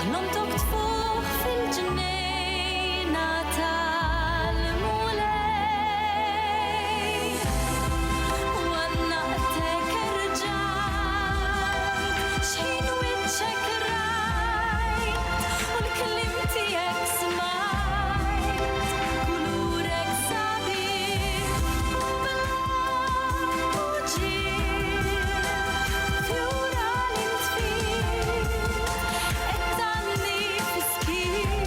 ħalhom toqtfuh fil-ġnejna tal-mulej. Wannaqtek irġajt, x'ħin wiċċek rajt, u l-kliem tiegħek smajt, kulurek sabiħ u bla u ġiel, fjura l-intfit, ettanni fiskit,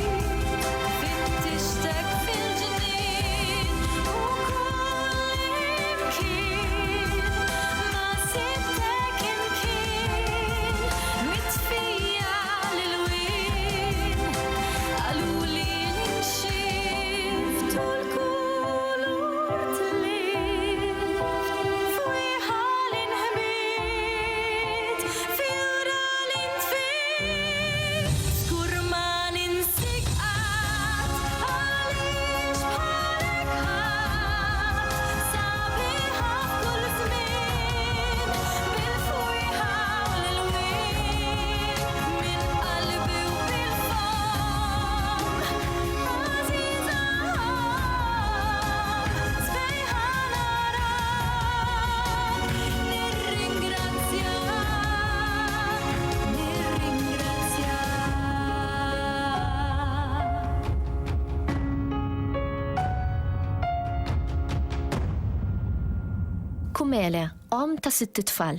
fittixtek fil-ġnien u kull imkien ma sibtek imkien, mitfija lil-wien, qaluli l-inxift u l-kulur tlift, fwieħa l-inħbit, fjura l-intfit, żgur ma ninsik qatt, għaliex bħalek ħadd, sabiħa f'kull żmien, bil-fwieħa u l-ilwien, minn qalbi u bil-fom, għażiża sbejħa narak, nirringrazzjak, Kumele, om ta' 6 tfal.